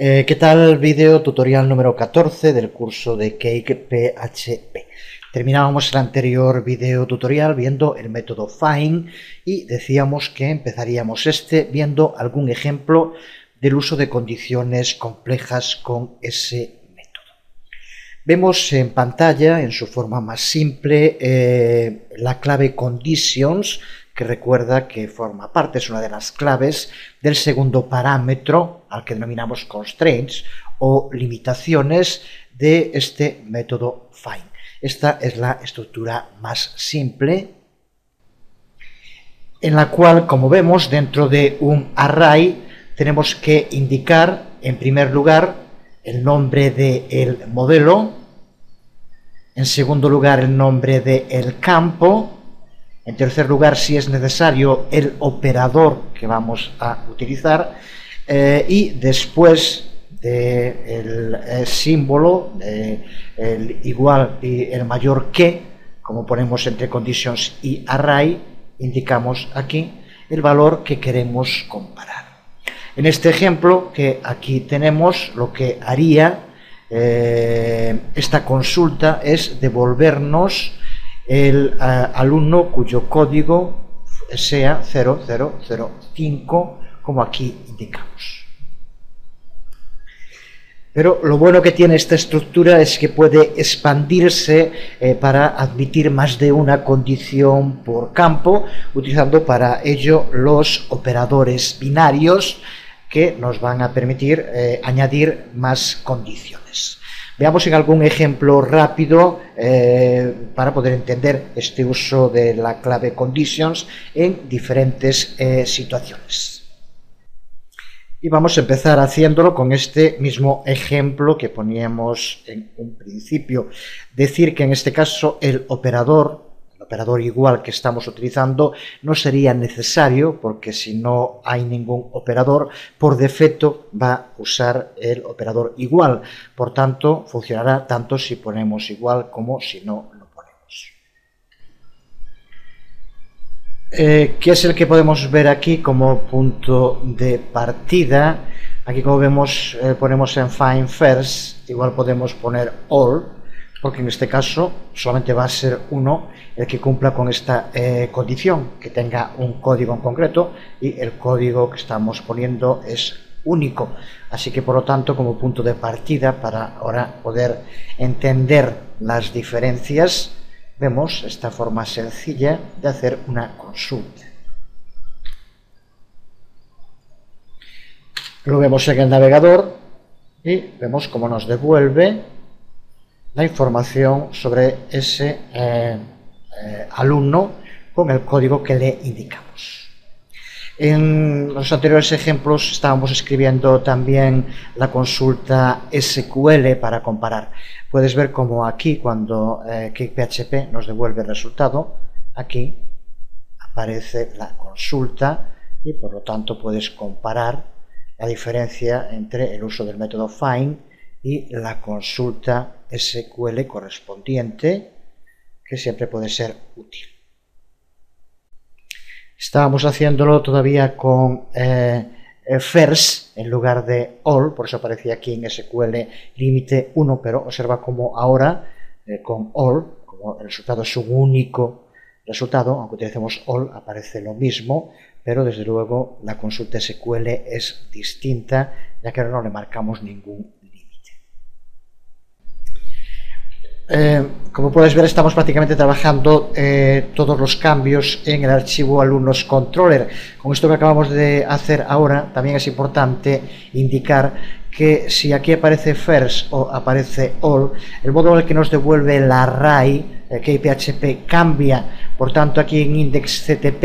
¿Qué tal? Vídeo tutorial número 14 del curso de Cake PHP. Terminábamos el anterior video tutorial viendo el método find y decíamos que empezaríamos viendo algún ejemplo del uso de condiciones complejas con ese método. Vemos en pantalla, en su forma más simple, la clave conditions, que recuerda que forma parte, es una de las claves del segundo parámetro al que denominamos constraints o limitaciones de este método find. Esta es la estructura más simple, en la cual, como vemos, dentro de un array tenemos que indicar, en primer lugar, el nombre del modelo, en segundo lugar, el nombre del campo, en tercer lugar, si es necesario, el operador que vamos a utilizar, y después del símbolo, el igual y el mayor que, como ponemos entre conditions y array, indicamos aquí el valor que queremos comparar. En este ejemplo que aquí tenemos, lo que haría esta consulta es devolvernos el alumno cuyo código sea 0005, como aquí indicamos. Pero lo bueno que tiene esta estructura es que puede expandirse para admitir más de una condición por campo, utilizando para ello los operadores binarios que nos van a permitir añadir más condiciones. Veamos en algún ejemplo rápido para poder entender este uso de la clave conditions en diferentes situaciones. Y vamos a empezar haciéndolo con este mismo ejemplo que poníamos en un principio. Decir que en este caso el operador igual que estamos utilizando no sería necesario, porque si no hay ningún operador, por defecto va a usar el operador igual. Por tanto, funcionará tanto si ponemos igual como si no lo ponemos. ¿Qué es el que podemos ver aquí como punto de partida? Aquí, como vemos, ponemos en find first, igual podemos poner all, porque en este caso solamente va a ser uno el que cumpla con esta condición, que tenga un código en concreto, y el código que estamos poniendo es único. Así que, por lo tanto, como punto de partida, para ahora poder entender las diferencias, vemos esta forma sencilla de hacer una consulta. Lo vemos en el navegador y vemos cómo nos devuelve la información sobre ese alumno con el código que le indicamos. En los anteriores ejemplos estábamos escribiendo también la consulta SQL para comparar. Puedes ver como aquí, cuando Cake PHP nos devuelve el resultado, aquí aparece la consulta y por lo tanto puedes comparar la diferencia entre el uso del método find y la consulta SQL correspondiente, que siempre puede ser útil. Estábamos haciéndolo todavía con first en lugar de all, por eso aparecía aquí en SQL límite 1, pero observa cómo ahora con all, como el resultado es un único resultado, aunque utilicemos all aparece lo mismo, pero desde luego la consulta SQL es distinta, ya que ahora no le marcamos ningún como puedes ver, estamos prácticamente trabajando todos los cambios en el archivo alumnos controller. Con esto que acabamos de hacer ahora, también es importante indicar que si aquí aparece first o aparece all, el modo en el que nos devuelve el array Cake PHP cambia. Por tanto, aquí en indexctp,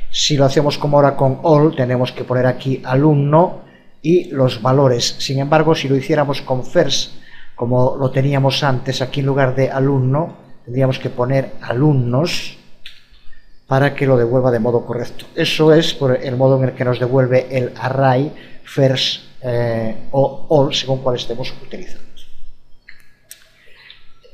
si lo hacemos como ahora con all, tenemos que poner aquí alumno y los valores. Sin embargo, si lo hiciéramos con first, como lo teníamos antes, aquí en lugar de alumno tendríamos que poner alumnos para que lo devuelva de modo correcto. Eso es por el modo en el que nos devuelve el array first o all, según cuál estemos utilizando.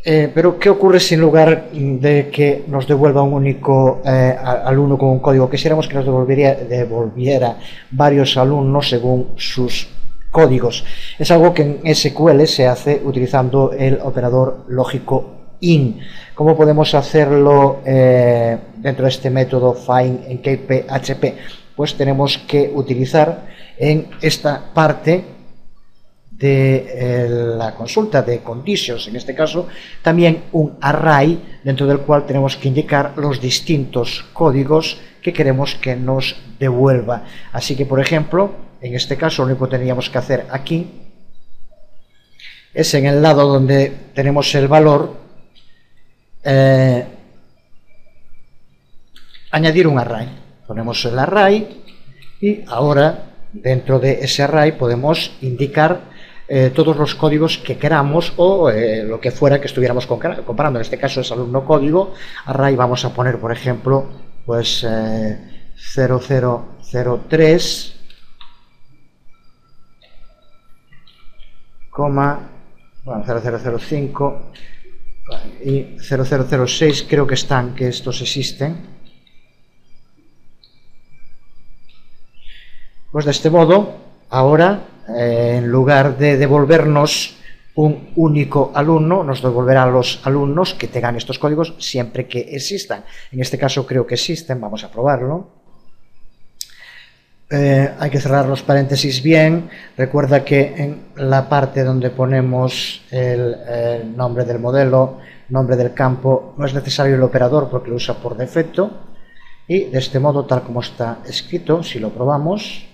Pero ¿qué ocurre si en lugar de que nos devuelva un único alumno con un código, quisiéramos que nos devolviera varios alumnos según sus códigos. Es algo que en SQL se hace utilizando el operador lógico IN. ¿Cómo podemos hacerlo dentro de este método find en PHP? Pues tenemos que utilizar en esta parte de la consulta de conditions, en este caso, también un array dentro del cual tenemos que indicar los distintos códigos que queremos que nos devuelva. Así que, por ejemplo, en este caso lo único que tendríamos que hacer aquí es en el lado donde tenemos el valor añadir un array. Ponemos el array y ahora dentro de ese array podemos indicar todos los códigos que queramos o lo que fuera que estuviéramos comparando. En este caso es alumno código, array vamos a poner, por ejemplo, pues 0003, bueno, 0005 y 0006 creo que estos existen. Pues de este modo, ahora, en lugar de devolvernos un único alumno, nos devolverá los alumnos que tengan estos códigos siempre que existan. En este caso creo que existen, vamos a probarlo. Hay que cerrar los paréntesis bien. Recuerda que en la parte donde ponemos el nombre del modelo, nombre del campo, no es necesario el operador porque lo usa por defecto. Y de este modo, tal como está escrito, si lo probamos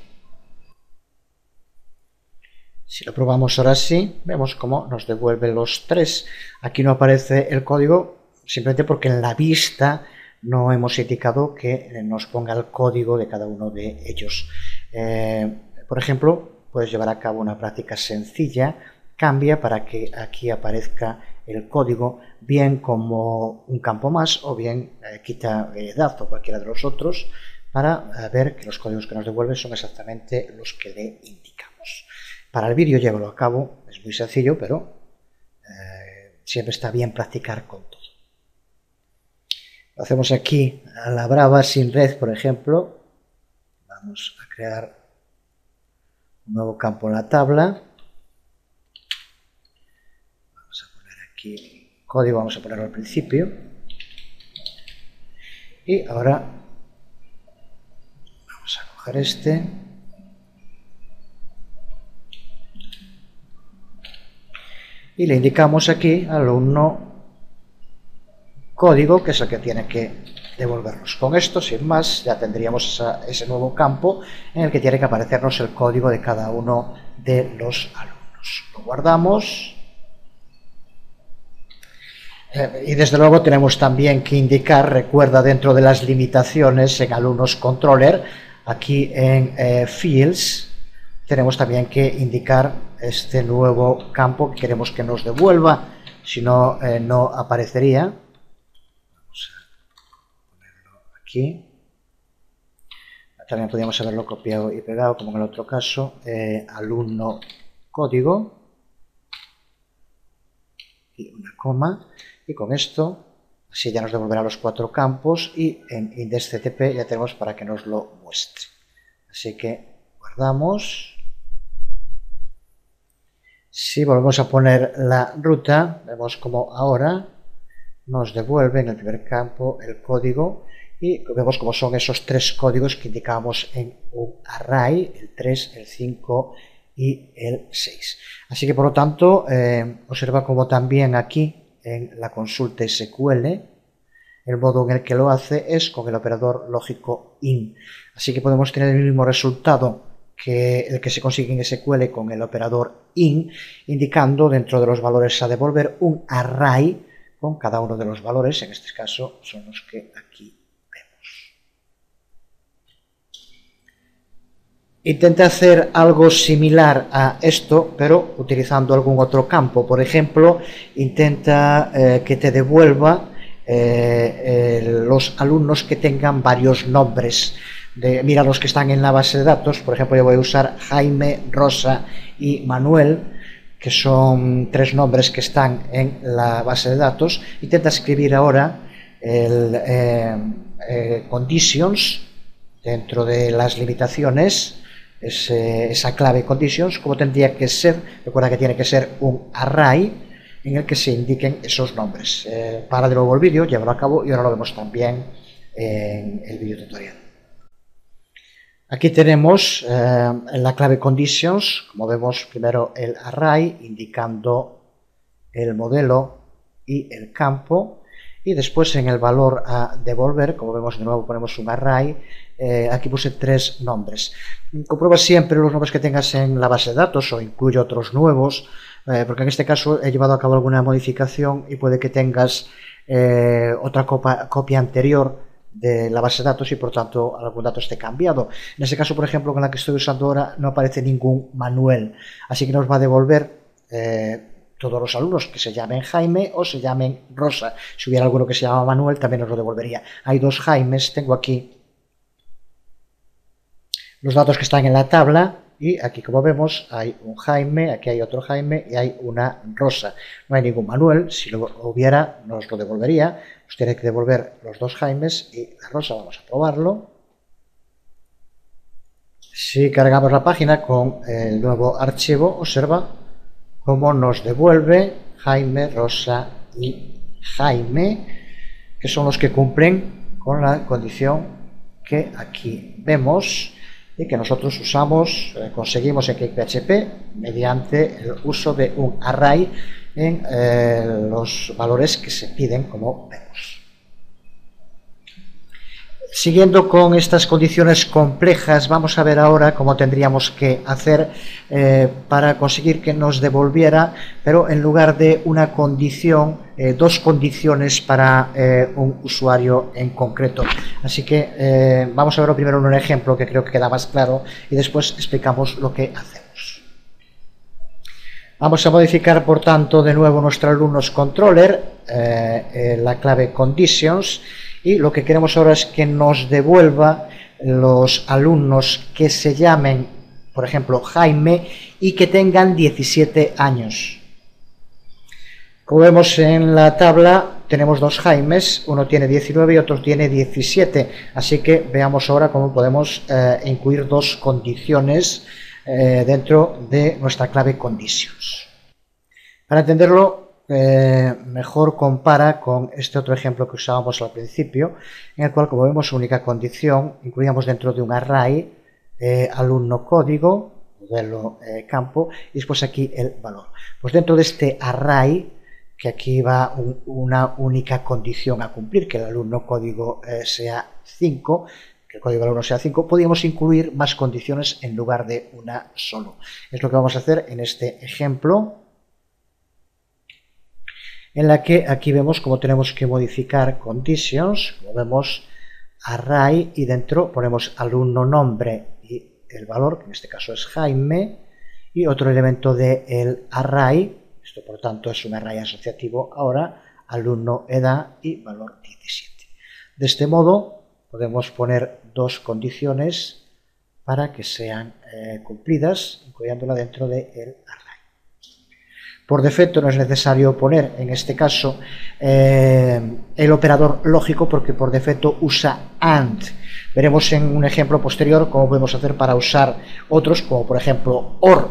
ahora sí, vemos cómo nos devuelve los 3. Aquí no aparece el código simplemente porque en la vista no hemos indicado que nos ponga el código de cada uno de ellos. Por ejemplo, puedes llevar a cabo una práctica sencilla, cambia para que aquí aparezca el código bien como un campo más o bien quita edad o cualquiera de los otros para ver que los códigos que nos devuelve son exactamente los que le indicamos. Para el vídeo llevarlo a cabo, es muy sencillo, pero siempre está bien practicar con todo. Lo hacemos aquí a la brava, sin red, por ejemplo. Vamos a crear un nuevo campo en la tabla. Vamos a poner aquí código, vamos a ponerlo al principio. Y ahora vamos a coger este. Y le indicamos aquí al alumno código, que es el que tiene que devolvernos. Con esto, sin más, ya tendríamos ese nuevo campo en el que tiene que aparecernos el código de cada uno de los alumnos. Lo guardamos. Y desde luego tenemos también que indicar, recuerda, dentro de las limitaciones en alumnos controller, aquí en Fields, tenemos también que indicar este nuevo campo que queremos que nos devuelva, si no, no aparecería. Vamos a ponerlo aquí. También podríamos haberlo copiado y pegado, como en el otro caso. Alumno código y una coma, y con esto así ya nos devolverá los 4 campos y en index.ctp ya tenemos para que nos lo muestre. Así que guardamos. Si volvemos a poner la ruta, vemos como ahora nos devuelve en el primer campo el código y vemos cómo son esos 3 códigos que indicábamos en un array, el 3, el 5 y el 6. Así que por lo tanto, observa como también aquí en la consulta SQL, el modo en el que lo hace es con el operador lógico IN. Así que podemos tener el mismo resultado que el que se consigue en SQL con el operador IN, indicando dentro de los valores a devolver un array con cada uno de los valores, en este caso son los que aquí vemos. Intenta hacer algo similar a esto, pero utilizando algún otro campo. Por ejemplo, intenta que te devuelva los alumnos que tengan varios nombres. Mira los que están en la base de datos. Por ejemplo, yo voy a usar Jaime, Rosa y Manuel, que son 3 nombres que están en la base de datos. Intenta escribir ahora el conditions dentro de las limitaciones esa clave conditions, como tendría que ser. Recuerda que tiene que ser un array en el que se indiquen esos nombres. Para de nuevo el vídeo, llévalo a cabo y ahora lo vemos también en el vídeo tutorial. Aquí tenemos la clave conditions, como vemos primero el array indicando el modelo y el campo, y después en el valor a devolver, como vemos de nuevo ponemos un array, aquí puse 3 nombres. Comprueba siempre los nombres que tengas en la base de datos o incluye otros nuevos, porque en este caso he llevado a cabo alguna modificación y puede que tengas otra copia anterior de la base de datos y por tanto algún dato esté cambiado. En este caso, por ejemplo, con la que estoy usando ahora no aparece ningún Manuel, así que nos va a devolver todos los alumnos que se llamen Jaime o se llamen Rosa. Si hubiera alguno que se llama Manuel también nos lo devolvería. Hay 2 Jaimes, tengo aquí los datos que están en la tabla y aquí, como vemos, hay un Jaime, aquí hay otro Jaime y hay una Rosa. No hay ningún Manuel, si lo hubiera nos lo devolvería. Nos tiene que devolver los 2 Jaimes y la Rosa. Vamos a probarlo. Si cargamos la página con el nuevo archivo, observa cómo nos devuelve Jaime, Rosa y Jaime, que son los que cumplen con la condición que aquí vemos y que nosotros usamos, conseguimos en CakePHP mediante el uso de un array en los valores que se piden, como vemos. Siguiendo con estas condiciones complejas, vamos a ver ahora cómo tendríamos que hacer para conseguir que nos devolviera, pero en lugar de una condición, 2 condiciones para un usuario en concreto. Así que vamos a ver primero un ejemplo que creo que queda más claro y después explicamos lo que hacemos. Vamos a modificar, por tanto, de nuevo nuestro alumnos controller, la clave conditions, y lo que queremos ahora es que nos devuelva los alumnos que se llamen, por ejemplo, Jaime y que tengan 17 años. Como vemos en la tabla, tenemos 2 Jaimes, uno tiene 19 y otro tiene 17, así que veamos ahora cómo podemos incluir 2 condiciones dentro de nuestra clave conditions. Para entenderlo, mejor compara con este otro ejemplo que usábamos al principio, en el cual, como vemos, única condición, incluíamos dentro de un array alumno código, modelo campo, y después aquí el valor. Pues dentro de este array, que aquí va una única condición a cumplir, que el alumno código sea 5, que el código del alumno sea 5, podríamos incluir más condiciones en lugar de una solo. Es lo que vamos a hacer en este ejemplo, en la que aquí vemos cómo tenemos que modificar conditions, como vemos array, y dentro ponemos alumno nombre y el valor, que en este caso es Jaime, y otro elemento del array, esto por tanto es un array asociativo ahora, alumno edad y valor 17. De este modo podemos poner 2 condiciones para que sean cumplidas, incluyéndola dentro del array. Por defecto no es necesario poner, en este caso, el operador lógico, porque por defecto usa AND. Veremos en un ejemplo posterior cómo podemos hacer para usar otros, como por ejemplo OR,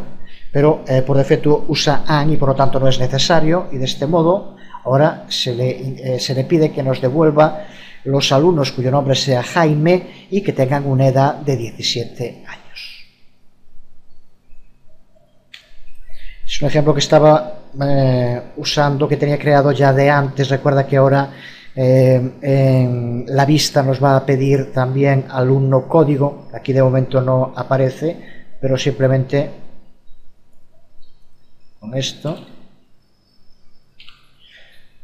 pero por defecto usa AND y por lo tanto no es necesario, y de este modo ahora se le pide que nos devuelva los alumnos cuyo nombre sea Jaime y que tengan una edad de 17 años. Es un ejemplo que estaba usando, que tenía creado ya de antes. Recuerda que ahora en la vista nos va a pedir también alumno código. Aquí de momento no aparece, pero simplemente con esto,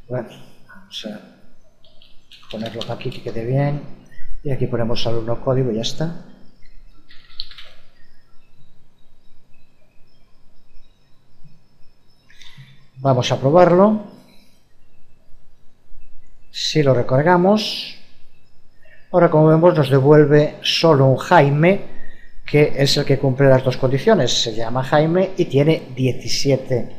bueno, vamos a ponerlo aquí que quede bien, y aquí ponemos alumno código y ya está. Vamos a probarlo. Si lo recargamos, ahora como vemos nos devuelve solo un Jaime, que es el que cumple las 2 condiciones. Se llama Jaime y tiene 17.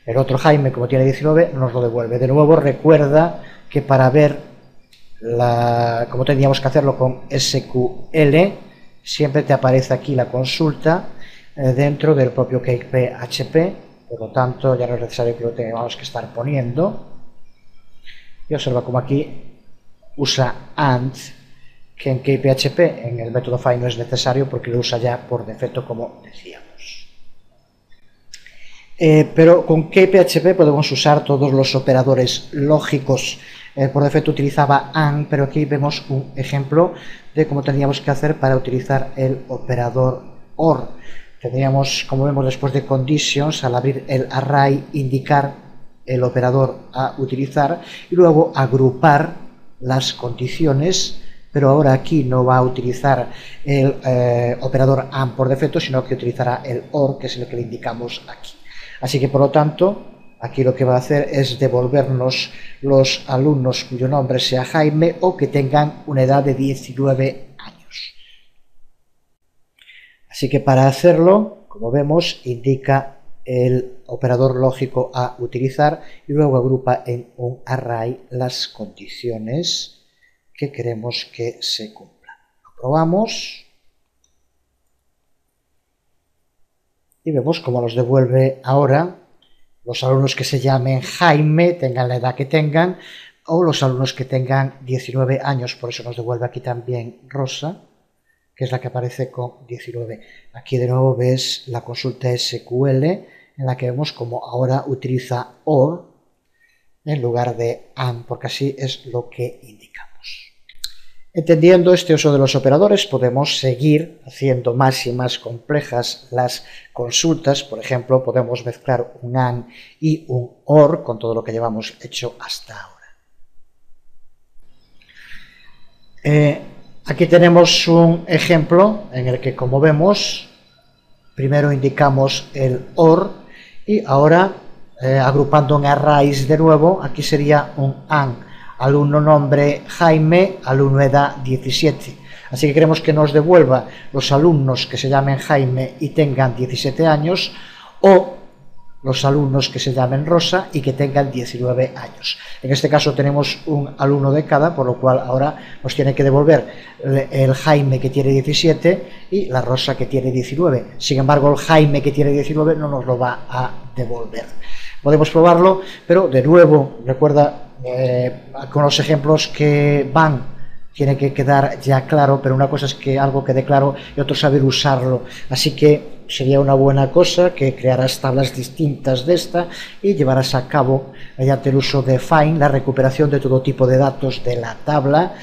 El otro Jaime, como tiene 19, nos lo devuelve. De nuevo, recuerda que para ver cómo tendríamos que hacerlo con SQL, siempre te aparece aquí la consulta dentro del propio cake PHP, por lo tanto ya no es necesario que lo tengamos que estar poniendo. Y observa como aquí usa AND, que en cake PHP en el método find no es necesario porque lo usa ya por defecto, como decíamos. Pero con cake PHP podemos usar todos los operadores lógicos. Por defecto utilizaba AND, pero aquí vemos un ejemplo de cómo tendríamos que hacer para utilizar el operador OR. Tendríamos, como vemos después de conditions, al abrir el array, indicar el operador a utilizar y luego agrupar las condiciones, pero ahora aquí no va a utilizar el operador AND por defecto, sino que utilizará el OR, que es el que le indicamos aquí. Así que, por lo tanto, aquí lo que va a hacer es devolvernos los alumnos cuyo nombre sea Jaime o que tengan una edad de 19 años. Así que para hacerlo, como vemos, indica el operador lógico a utilizar y luego agrupa en un array las condiciones que queremos que se cumplan. Lo probamos y vemos cómo nos devuelve ahora los alumnos que se llamen Jaime, tengan la edad que tengan, o los alumnos que tengan 19 años, por eso nos devuelve aquí también Rosa, que es la que aparece con 19. Aquí de nuevo ves la consulta SQL, en la que vemos como ahora utiliza OR en lugar de AND, porque así es lo que indicamos. Entendiendo este uso de los operadores, podemos seguir haciendo más y más complejas las consultas. Por ejemplo, podemos mezclar un AND y un OR con todo lo que llevamos hecho hasta ahora. Aquí tenemos un ejemplo en el que, como vemos, primero indicamos el OR y ahora, agrupando en arrays de nuevo, aquí sería un AND. Alumno nombre Jaime, alumno edad 17. Así que queremos que nos devuelva los alumnos que se llamen Jaime y tengan 17 años o los alumnos que se llamen Rosa y que tengan 19 años. En este caso tenemos un alumno de cada, por lo cual ahora nos tiene que devolver el Jaime que tiene 17 y la Rosa que tiene 19. Sin embargo, el Jaime que tiene 19 no nos lo va a devolver. Podemos probarlo, pero de nuevo, recuerda, con los ejemplos que van tiene que quedar ya claro, pero una cosa es que algo quede claro y otro saber usarlo. Así que sería una buena cosa que crearas tablas distintas de esta y llevaras a cabo, mediante el uso de find, la recuperación de todo tipo de datos de la tabla.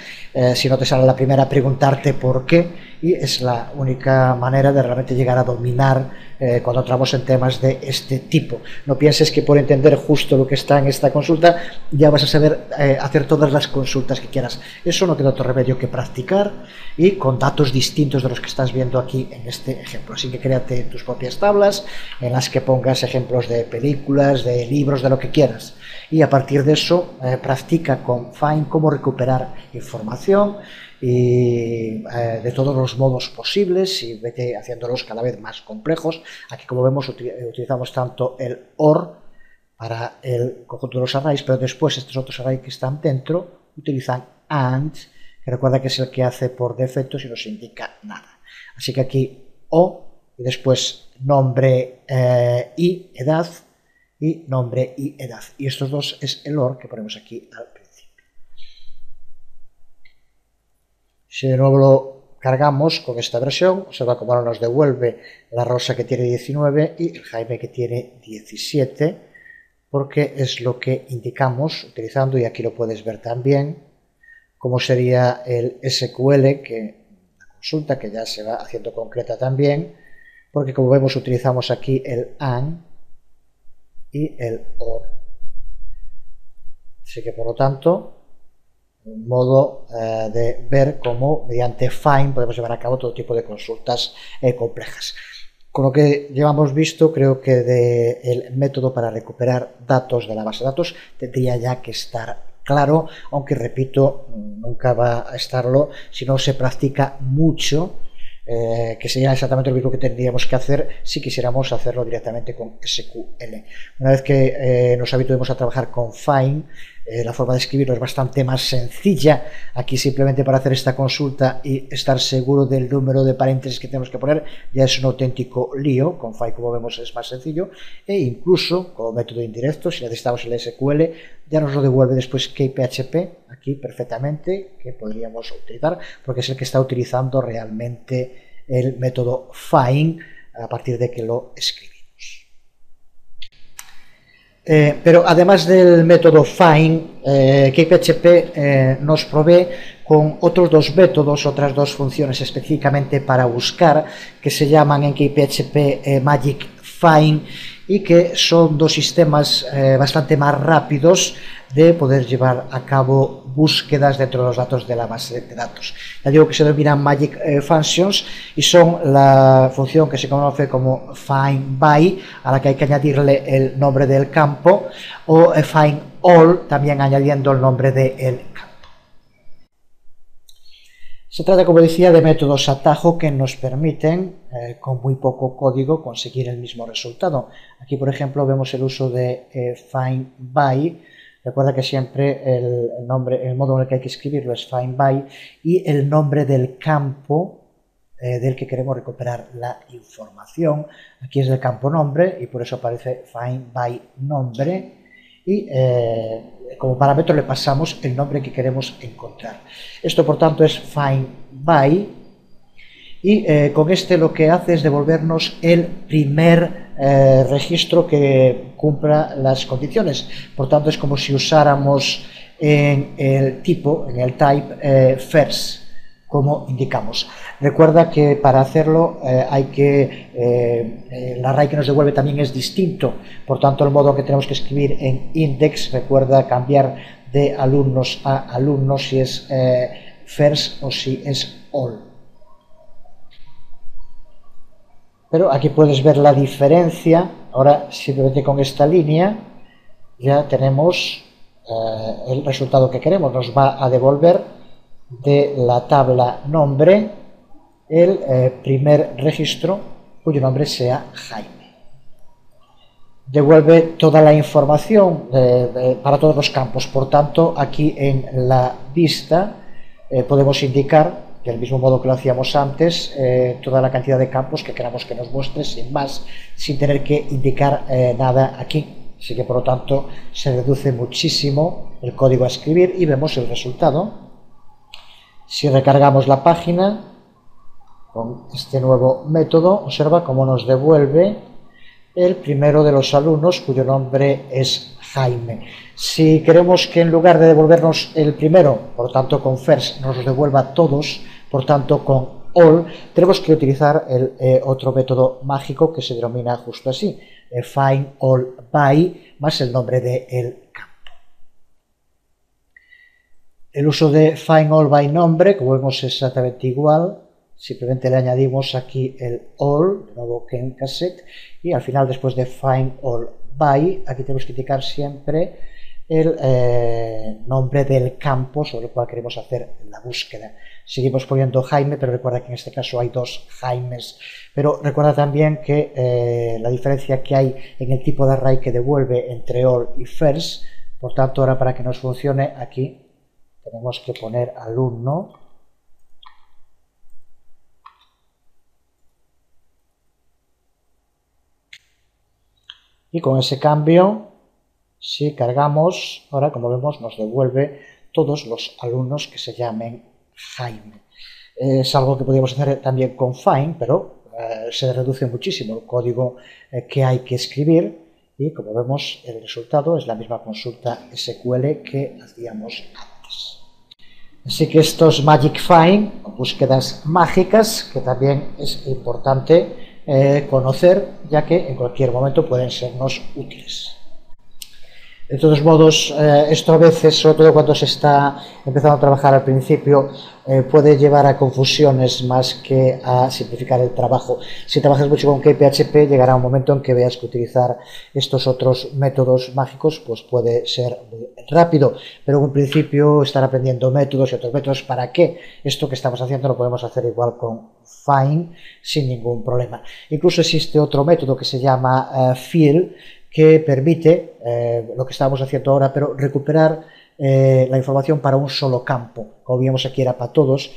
Si no te sale la primera, preguntarte por qué, y es la única manera de realmente llegar a dominar cuando entramos en temas de este tipo. No pienses que por entender justo lo que está en esta consulta ya vas a saber hacer todas las consultas que quieras. Eso no queda otro remedio que practicar y con datos distintos de los que estás viendo aquí en este ejemplo. Así que créate tus propias tablas en las que pongas ejemplos de películas, de libros, de lo que quieras. Y a partir de eso, practica con find cómo recuperar información y de todos los modos posibles y vete haciéndolos cada vez más complejos. Aquí, como vemos, utilizamos tanto el OR para el conjunto de los arrays, pero después estos otros arrays que están dentro utilizan AND, que recuerda que es el que hace por defecto si no se indica nada. Así que aquí O y después nombre y edad, y nombre y edad. Y estos dos es el OR que ponemos aquí al principio. Si de nuevo lo cargamos con esta versión, observa cómo ahora nos devuelve la Rosa que tiene 19 y el Jaime que tiene 17, porque es lo que indicamos utilizando, y aquí lo puedes ver también, cómo sería el SQL, que la consulta que ya se va haciendo concreta también, porque como vemos utilizamos aquí el AND y el OR. Así que, por lo tanto, un modo de ver cómo mediante find podemos llevar a cabo todo tipo de consultas complejas. Con lo que llevamos visto, creo que el método para recuperar datos de la base de datos tendría ya que estar claro, aunque repito, nunca va a estarlo si no se practica mucho, que sería exactamente lo mismo que tendríamos que hacer si quisiéramos hacerlo directamente con SQL. Una vez que nos habituemos a trabajar con find, La forma de escribirlo es bastante más sencilla. Aquí simplemente para hacer esta consulta y estar seguro del número de paréntesis que tenemos que poner ya es un auténtico lío. Con Find, como vemos, es más sencillo, e incluso como método indirecto, si necesitamos el SQL, ya nos lo devuelve después KPHP aquí perfectamente, que podríamos utilizar porque es el que está utilizando realmente el método Find a partir de que lo escribimos. Pero además del método Find, KPHP nos provee con otros dos métodos, otras dos funciones específicamente para buscar, que se llaman en KPHP Magic Find, y que son dos sistemas bastante más rápidos de poder llevar a cabo búsquedas dentro de los datos de la base de datos. Ya digo que se denominan Magic Functions y son la función que se conoce como Find By, a la que hay que añadirle el nombre del campo, o Find All, también añadiendo el nombre del campo. Se trata, como decía, de métodos atajo que nos permiten, con muy poco código, conseguir el mismo resultado. Aquí, por ejemplo, vemos el uso de Find By. Recuerda que siempre el modo en el que hay que escribirlo es Find By, y el nombre del campo del que queremos recuperar la información. Aquí es del campo nombre y por eso aparece Find By nombre, y como parámetro le pasamos el nombre que queremos encontrar. Esto, por tanto, es Find By, y con este lo que hace es devolvernos el primer registro que cumpla las condiciones. Por tanto, es como si usáramos en el tipo, en el type, first, como indicamos. Recuerda que para hacerlo hay que el array que nos devuelve también es distinto, por tanto el modo que tenemos que escribir en index, recuerda cambiar de alumnos a alumnos si es first o si es all. Pero aquí puedes ver la diferencia. Ahora simplemente con esta línea ya tenemos el resultado que queremos. Nos va a devolver de la tabla nombre el primer registro cuyo nombre sea Jaime. Devuelve toda la información para todos los campos. Por tanto, aquí en la vista podemos indicar, del mismo modo que lo hacíamos antes, toda la cantidad de campos que queramos que nos muestre sin más, sin tener que indicar nada aquí. Así que, por lo tanto, se reduce muchísimo el código a escribir y vemos el resultado. Si recargamos la página con este nuevo método, observa cómo nos devuelve el primero de los alumnos cuyo nombre es Jaime. Si queremos que en lugar de devolvernos el primero, por tanto con first, nos los devuelva todos, por tanto con all, tenemos que utilizar el otro método mágico que se denomina justo así, Find All By más el nombre del campo. El uso de Find All By nombre, como vemos, es exactamente igual. Simplemente le añadimos aquí el all, de nuevo que en cassette, y al final, después de Find All By, aquí tenemos que indicar siempre el nombre del campo sobre el cual queremos hacer la búsqueda. Seguimos poniendo Jaime, pero recuerda que en este caso hay dos Jaimes. Pero recuerda también que la diferencia que hay en el tipo de array que devuelve entre all y first. Por tanto, ahora para que nos funcione, aquí tenemos que poner alumno y con ese cambio, si cargamos, ahora como vemos nos devuelve todos los alumnos que se llamen Jaime. Es algo que podríamos hacer también con Find, pero se reduce muchísimo el código que hay que escribir, y como vemos el resultado es la misma consulta SQL que hacíamos antes. Así que estos Magic Find, búsquedas mágicas, que también es importante conocer, ya que en cualquier momento pueden sernos útiles. De todos modos, esto a veces, sobre todo cuando se está empezando a trabajar al principio, puede llevar a confusiones más que a simplificar el trabajo. Si trabajas mucho con KPHP, llegará un momento en que veas que utilizar estos otros métodos mágicos pues puede ser muy rápido, pero en un principio estar aprendiendo métodos y otros métodos, ¿para qué? Esto que estamos haciendo lo podemos hacer igual con Find sin ningún problema. Incluso existe otro método que se llama Fill, que permite lo que estamos haciendo ahora, pero recuperar la información para un solo campo. Como vimos aquí era para todos,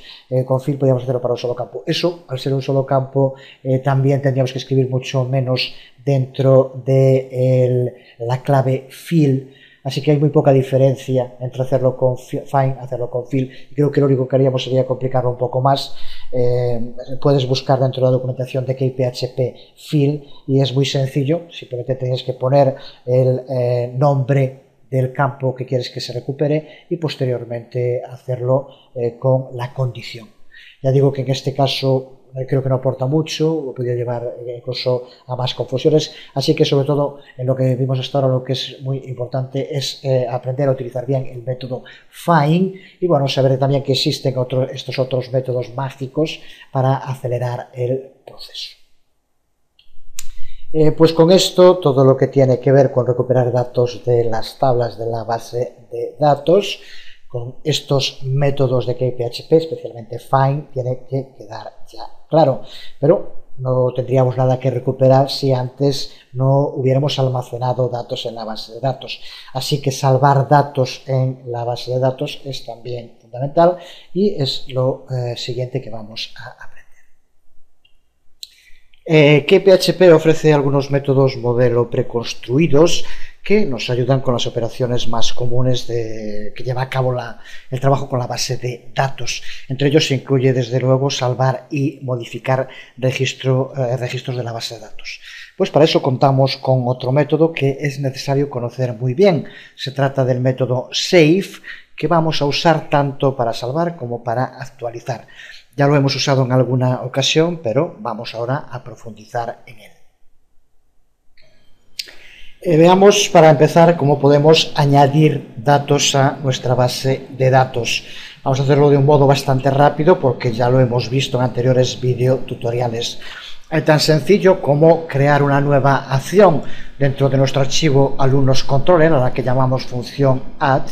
con fill podíamos hacerlo para un solo campo. Eso, al ser un solo campo, también tendríamos que escribir mucho menos dentro de la clave fill. Así que hay muy poca diferencia entre hacerlo con find y hacerlo con fill. Y creo que lo único que haríamos sería complicarlo un poco más. Puedes buscar dentro de la documentación de KPHP fill y es muy sencillo. Simplemente tienes que poner el nombre del campo que quieres que se recupere y posteriormente hacerlo con la condición. Ya digo que en este caso creo que no aporta mucho, podría llevar incluso a más confusiones, así que sobre todo en lo que vimos hasta ahora lo que es muy importante es aprender a utilizar bien el método find y bueno, saber también que existen estos otros métodos mágicos para acelerar el proceso. Pues con esto, todo lo que tiene que ver con recuperar datos de las tablas de la base de datos, con estos métodos de KPHP, especialmente find, tiene que quedar ya claro. Pero no tendríamos nada que recuperar si antes no hubiéramos almacenado datos en la base de datos. Así que salvar datos en la base de datos es también fundamental y es lo siguiente que vamos a aprender. KPHP ofrece algunos métodos modelo preconstruidos que nos ayudan con las operaciones más comunes que lleva a cabo el trabajo con la base de datos. Entre ellos se incluye desde luego salvar y modificar registros de la base de datos. Pues para eso contamos con otro método que es necesario conocer muy bien. Se trata del método save, que vamos a usar tanto para salvar como para actualizar. Ya lo hemos usado en alguna ocasión, pero vamos ahora a profundizar en él. Veamos para empezar cómo podemos añadir datos a nuestra base de datos. Vamos a hacerlo de un modo bastante rápido porque ya lo hemos visto en anteriores videotutoriales. Es tan sencillo como crear una nueva acción dentro de nuestro archivo alumnos controller, a la que llamamos función add,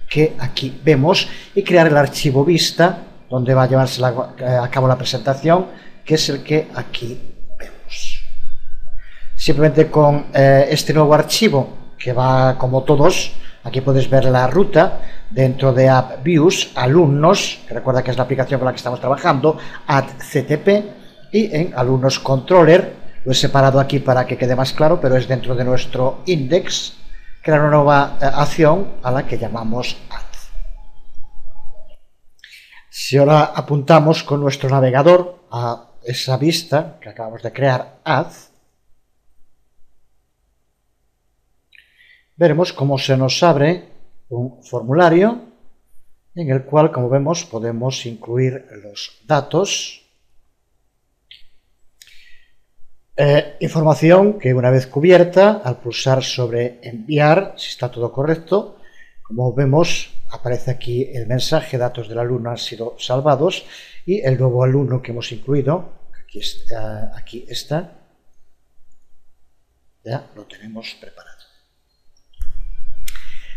que aquí vemos, y crear el archivo vista, donde va a llevarse a cabo la presentación, que es el que aquí vemos. Simplemente con este nuevo archivo, que va como todos, aquí puedes ver la ruta dentro de App Views, alumnos, que recuerda que es la aplicación con la que estamos trabajando, add CTP, y en alumnos controller, lo he separado aquí para que quede más claro, pero es dentro de nuestro index, crear una nueva acción a la que llamamos add. Si ahora apuntamos con nuestro navegador a esa vista que acabamos de crear, add, veremos cómo se nos abre un formulario en el cual, como vemos, podemos incluir los datos, información que una vez cubierta, al pulsar sobre enviar, si está todo correcto, como vemos, aparece aquí el mensaje, datos del alumno han sido salvados, y el nuevo alumno que hemos incluido, aquí está, ya lo tenemos preparado.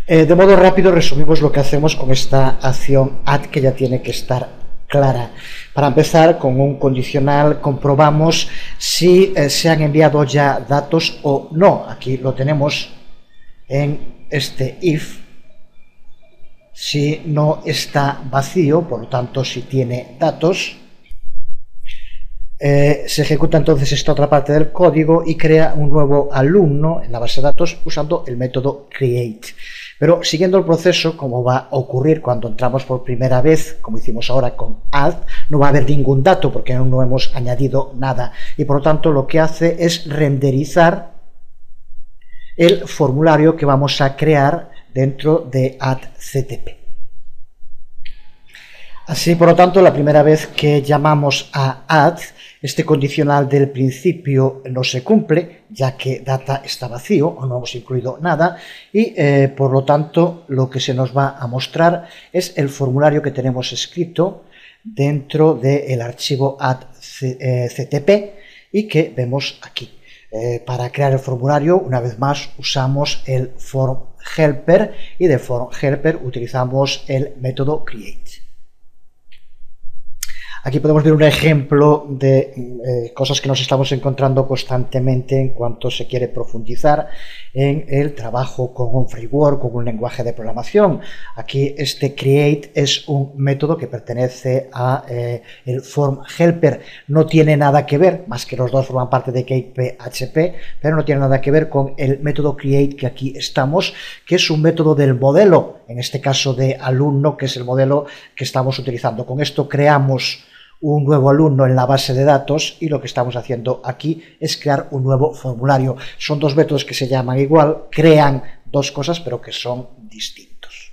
De modo rápido resumimos lo que hacemos con esta acción add, que ya tiene que estar clara. Para empezar, con un condicional comprobamos si se han enviado ya datos o no. Aquí lo tenemos en este if. Si no está vacío, por lo tanto si tiene datos, se ejecuta entonces esta otra parte del código y crea un nuevo alumno en la base de datos usando el método create. Pero siguiendo el proceso, como va a ocurrir cuando entramos por primera vez, como hicimos ahora con add, no va a haber ningún dato porque aún no hemos añadido nada, y por lo tanto lo que hace es renderizar el formulario que vamos a crear dentro de add CTP. Así, por lo tanto, la primera vez que llamamos a add, este condicional del principio no se cumple, ya que data está vacío o no hemos incluido nada, y por lo tanto lo que se nos va a mostrar es el formulario que tenemos escrito dentro del archivo add CTP y que vemos aquí. Para crear el formulario, una vez más, usamos el form helper y de form helper utilizamos el método create. Aquí podemos ver un ejemplo de cosas que nos estamos encontrando constantemente en cuanto se quiere profundizar en el trabajo con un framework, con un lenguaje de programación. Aquí este create es un método que pertenece a el form helper. No tiene nada que ver, más que los dos forman parte de CakePHP, pero no tiene nada que ver con el método create que aquí estamos, que es un método del modelo, en este caso de alumno, que es el modelo que estamos utilizando. Con esto creamos un nuevo alumno en la base de datos y lo que estamos haciendo aquí es crear un nuevo formulario. Son dos métodos que se llaman igual, crean dos cosas pero que son distintos.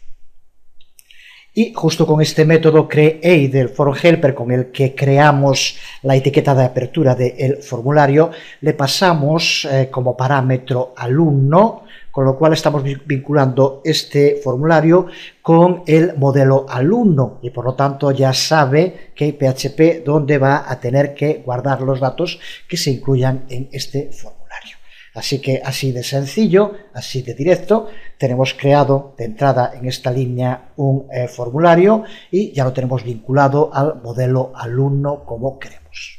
Y justo con este método create del form helper, con el que creamos la etiqueta de apertura del formulario, le pasamos como parámetro alumno, con lo cual estamos vinculando este formulario con el modelo alumno y por lo tanto ya sabe que PHP dónde va a tener que guardar los datos que se incluyan en este formulario. Así que así de sencillo, así de directo, tenemos creado de entrada en esta línea un formulario y ya lo tenemos vinculado al modelo alumno como queremos.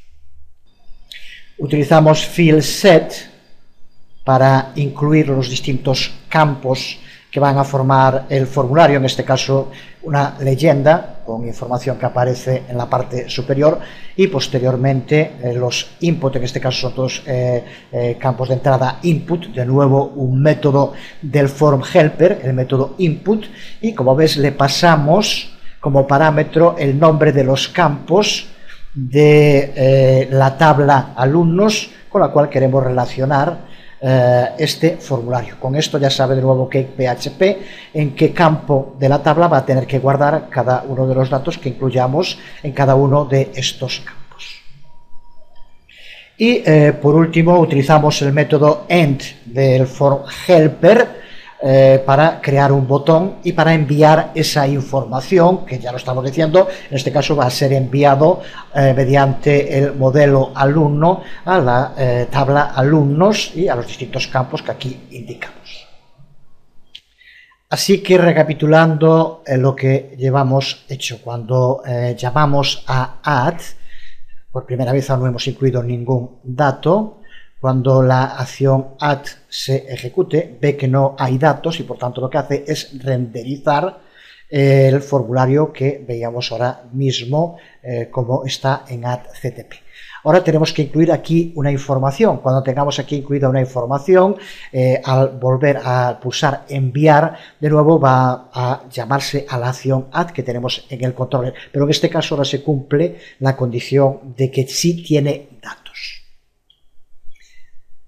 Utilizamos field set para incluir los distintos campos que van a formar el formulario, en este caso una leyenda con información que aparece en la parte superior y posteriormente los input, en este caso son todos campos de entrada input, de nuevo un método del form helper, el método input, y como ves le pasamos como parámetro el nombre de los campos de la tabla alumnos con la cual queremos relacionar este formulario. Con esto ya sabe de nuevo CakePHP en qué campo de la tabla va a tener que guardar cada uno de los datos que incluyamos en cada uno de estos campos. Y por último utilizamos el método end del form helper para crear un botón y para enviar esa información, que ya lo estamos diciendo, en este caso va a ser enviado mediante el modelo alumno a la tabla alumnos y a los distintos campos que aquí indicamos. Así que recapitulando lo que llevamos hecho, cuando llamamos a add, por primera vez aún no hemos incluido ningún dato. Cuando la acción add se ejecute, ve que no hay datos y por tanto lo que hace es renderizar el formulario que veíamos ahora mismo como está en add CTP. Ahora tenemos que incluir aquí una información. Cuando tengamos aquí incluida una información, al volver a pulsar enviar, de nuevo va a llamarse a la acción add que tenemos en el controller. Pero en este caso ahora se cumple la condición de que sí tiene datos.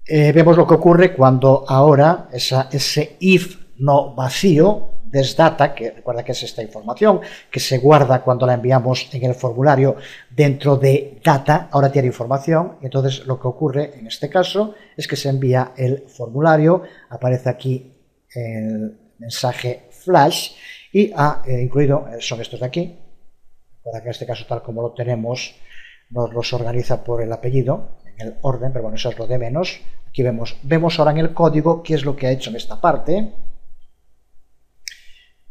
Vemos lo que ocurre cuando ahora ese if no vacío, desdata, que recuerda que es esta información que se guarda cuando la enviamos en el formulario dentro de data, ahora tiene información y entonces lo que ocurre en este caso es que se envía el formulario, aparece aquí el mensaje flash y ha incluido, son estos de aquí, para que en este caso tal como lo tenemos nos los organiza por el apellido, en el orden, pero bueno, eso es lo de menos. Aquí vemos ahora en el código qué es lo que ha hecho en esta parte.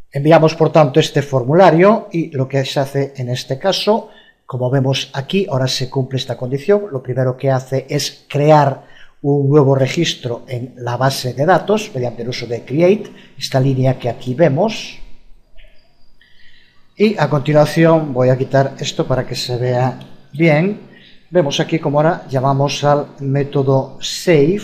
Enviamos por tanto este formulario y lo que se hace en este caso, como vemos aquí, ahora se cumple esta condición. Lo primero que hace es crear un nuevo registro en la base de datos mediante el uso de create, esta línea que aquí vemos. Y a continuación voy a quitar esto para que se vea bien. Vemos aquí como ahora llamamos al método save,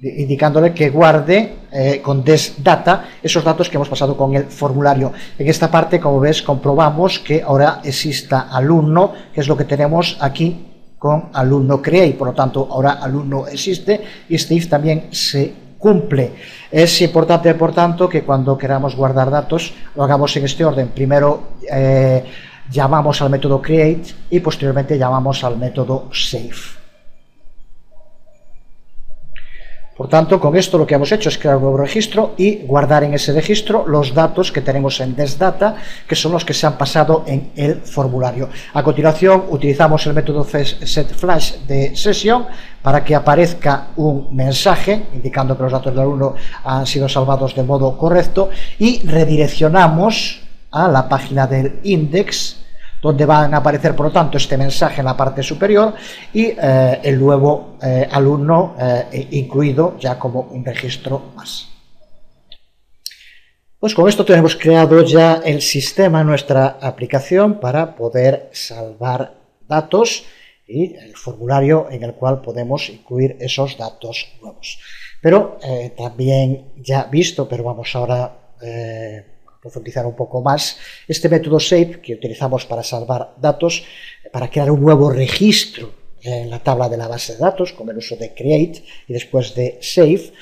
indicándole que guarde con desdata esos datos que hemos pasado con el formulario. En esta parte, como ves, comprobamos que ahora exista alumno, que es lo que tenemos aquí con alumno create, por lo tanto ahora alumno existe y este if también se cumple. Es importante, por tanto, que cuando queramos guardar datos lo hagamos en este orden. Primero llamamos al método create y posteriormente llamamos al método save. Por tanto, con esto lo que hemos hecho es crear un nuevo registro y guardar en ese registro los datos que tenemos en desdata, que son los que se han pasado en el formulario. A continuación, utilizamos el método setFlash de sesión para que aparezca un mensaje indicando que los datos del alumno han sido salvados de modo correcto y redireccionamos a la página del index, donde van a aparecer, por lo tanto, este mensaje en la parte superior y el nuevo alumno incluido ya como un registro más. Pues con esto tenemos creado ya el sistema, nuestra aplicación, para poder salvar datos y el formulario en el cual podemos incluir esos datos nuevos. Pero también ya visto, pero vamos ahora a profundizar un poco más, este método save que utilizamos para salvar datos, para crear un nuevo registro en la tabla de la base de datos, con el uso de create y después de save,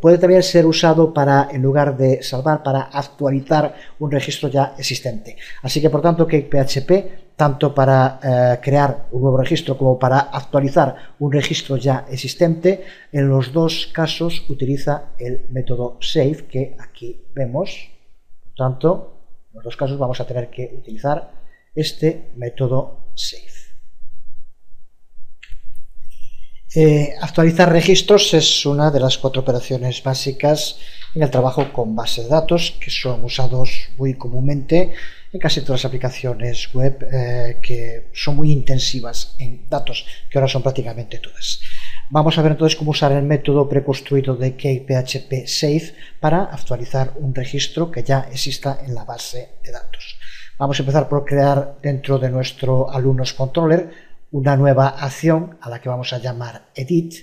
puede también ser usado para, en lugar de salvar, para actualizar un registro ya existente. Así que, por tanto, que PHP, tanto para crear un nuevo registro como para actualizar un registro ya existente, en los dos casos utiliza el método save que aquí vemos. Por tanto, en los dos casos vamos a tener que utilizar este método save. Actualizar registros es una de las 4 operaciones básicas en el trabajo con bases de datos, que son usados muy comúnmente en casi todas las aplicaciones web que son muy intensivas en datos, que ahora son prácticamente todas. Vamos a ver entonces cómo usar el método preconstruido de KPHP Save para actualizar un registro que ya exista en la base de datos. Vamos a empezar por crear dentro de nuestro alumnos controller una nueva acción a la que vamos a llamar edit.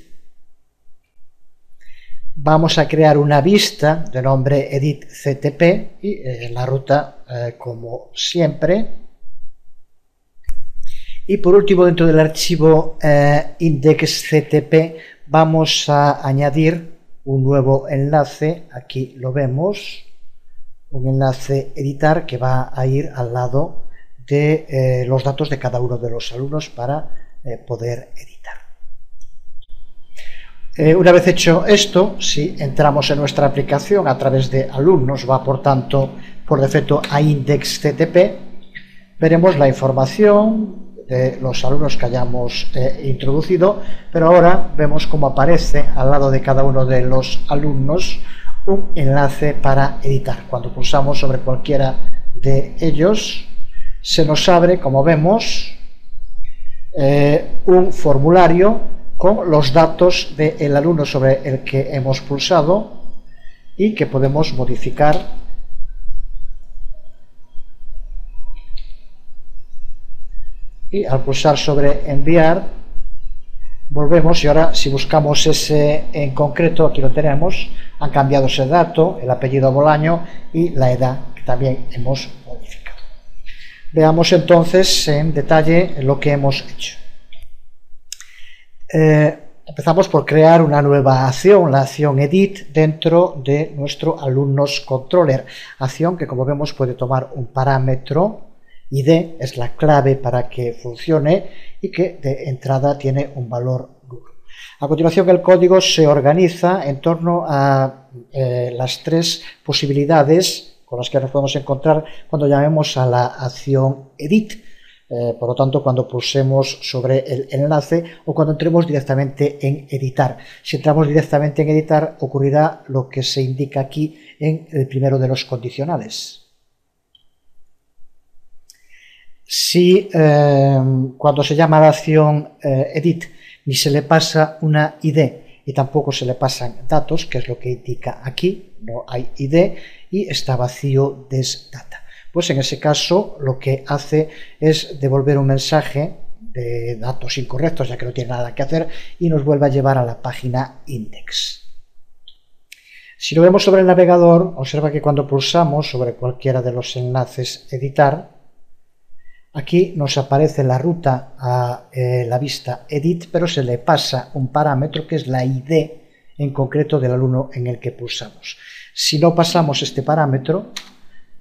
Vamos a crear una vista de nombre edit CTP y la ruta como siempre. Y por último, dentro del archivo index.ctp vamos a añadir un nuevo enlace, aquí lo vemos, un enlace editar que va a ir al lado de los datos de cada uno de los alumnos para poder editar. Una vez hecho esto, si entramos en nuestra aplicación a través de alumnos, va por tanto por defecto a index.ctp, veremos la información de los alumnos que hayamos introducido, pero ahora vemos cómo aparece al lado de cada uno de los alumnos un enlace para editar. Cuando pulsamos sobre cualquiera de ellos, se nos abre, como vemos, un formulario con los datos del alumno sobre el que hemos pulsado y que podemos modificar y al pulsar sobre enviar volvemos y ahora si buscamos ese en concreto, aquí lo tenemos, han cambiado ese dato, el apellido Bolaño y la edad que también hemos modificado. Veamos entonces en detalle lo que hemos hecho. Empezamos por crear una nueva acción, la acción edit, dentro de nuestro alumnos controller. Acción que, como vemos, puede tomar un parámetro, ID es la clave para que funcione y que de entrada tiene un valor nulo. A continuación, el código se organiza en torno a las 3 posibilidades con las que nos podemos encontrar cuando llamemos a la acción edit. Por lo tanto, cuando pulsemos sobre el enlace o cuando entremos directamente en editar. Si entramos directamente en editar, ocurrirá lo que se indica aquí en el primero de los condicionales. Si cuando se llama a la acción edit ni se le pasa una ID y tampoco se le pasan datos, que es lo que indica aquí, no hay ID y está vacío desdata. Pues en ese caso lo que hace es devolver un mensaje de datos incorrectos, ya que no tiene nada que hacer, y nos vuelve a llevar a la página index. Si lo vemos sobre el navegador, observa que cuando pulsamos sobre cualquiera de los enlaces editar, aquí nos aparece la ruta a la vista edit, pero se le pasa un parámetro que es la ID en concreto del alumno en el que pulsamos. Si no pasamos este parámetro,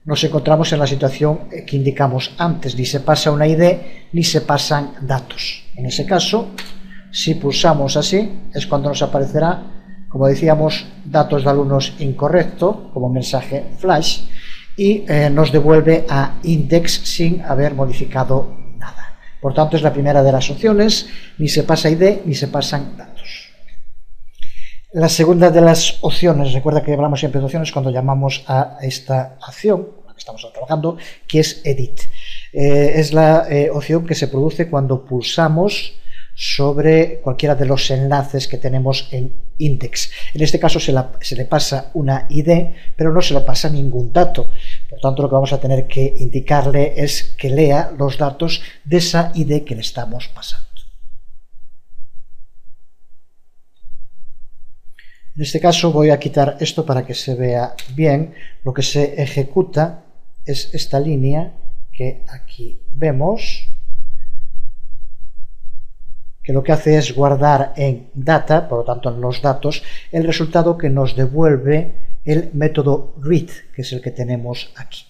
nos encontramos en la situación que indicamos antes, ni se pasa una ID ni se pasan datos. En ese caso, si pulsamos así, es cuando nos aparecerá, como decíamos, datos de alumnos incorrecto, como mensaje flash, y nos devuelve a index sin haber modificado nada. Por tanto, es la primera de las opciones, ni se pasa ID ni se pasan datos. La segunda de las opciones, recuerda que hablamos siempre de opciones cuando llamamos a esta acción, estamos trabajando, que es Edit. Es la opción que se produce cuando pulsamos sobre cualquiera de los enlaces que tenemos en index. En este caso se le pasa una ID, pero no se le pasa ningún dato. Por tanto, lo que vamos a tener que indicarle es que lea los datos de esa ID que le estamos pasando. En este caso voy a quitar esto para que se vea bien. Lo que se ejecuta es esta línea que aquí vemos, que lo que hace es guardar en data, por lo tanto en los datos, el resultado que nos devuelve el método read, que es el que tenemos aquí.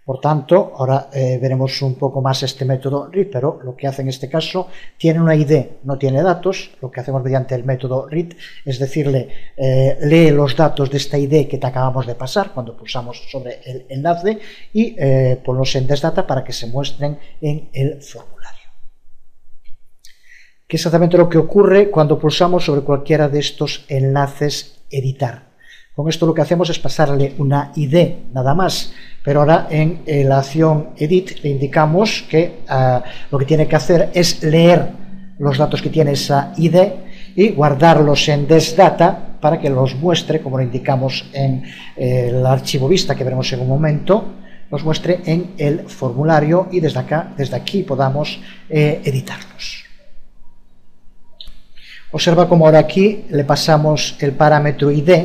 Por tanto, ahora veremos un poco más este método read, pero lo que hace en este caso tiene una ID, no tiene datos. Lo que hacemos mediante el método read es decirle, lee los datos de esta ID que te acabamos de pasar cuando pulsamos sobre el enlace y ponlos en desdata para que se muestren en el formulario. ¿Qué es exactamente lo que ocurre cuando pulsamos sobre cualquiera de estos enlaces editar? Con esto lo que hacemos es pasarle una ID nada más, pero ahora en la acción edit le indicamos que lo que tiene que hacer es leer los datos que tiene esa ID y guardarlos en desdata para que los muestre, como lo indicamos en el archivo vista que veremos en un momento, los muestre en el formulario y desde aquí podamos editarlos. Observa cómo ahora aquí le pasamos el parámetro ID,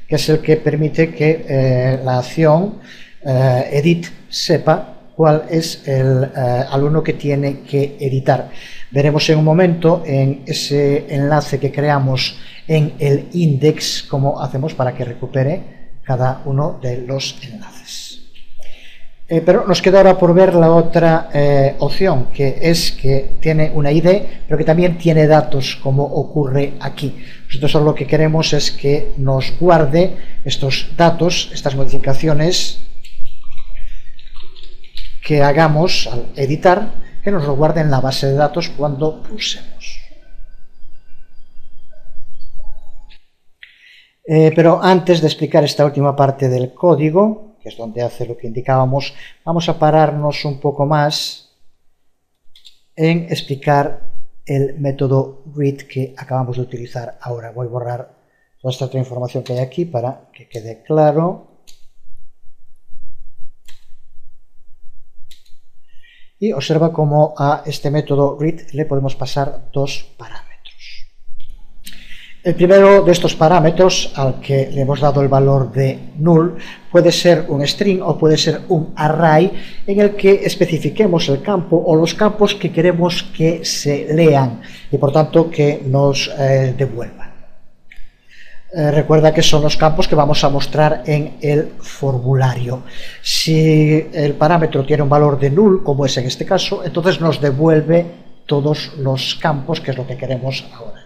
que es el que permite que la acción edit sepa cuál es el alumno que tiene que editar. Veremos en un momento en ese enlace que creamos en el index cómo hacemos para que recupere cada uno de los enlaces. Pero nos queda ahora por ver la otra opción, que es que tiene una ID, pero que también tiene datos, como ocurre aquí. Nosotros lo que queremos es que nos guarde estos datos, estas modificaciones que hagamos al editar, que nos lo guarde en la base de datos cuando pulsemos. Pero antes de explicar esta última parte del código, que es donde hace lo que indicábamos, vamos a pararnos un poco más en explicar el método read que acabamos de utilizar ahora. Voy a borrar toda esta otra información que hay aquí para que quede claro. Y observa cómo a este método read le podemos pasar dos parámetros. El primero de estos parámetros, al que le hemos dado el valor de null, puede ser un string o puede ser un array en el que especifiquemos el campo o los campos que queremos que se lean y por tanto que nos devuelvan. Recuerda que son los campos que vamos a mostrar en el formulario. Si el parámetro tiene un valor de null, como es en este caso, entonces nos devuelve todos los campos, que es lo que queremos ahora.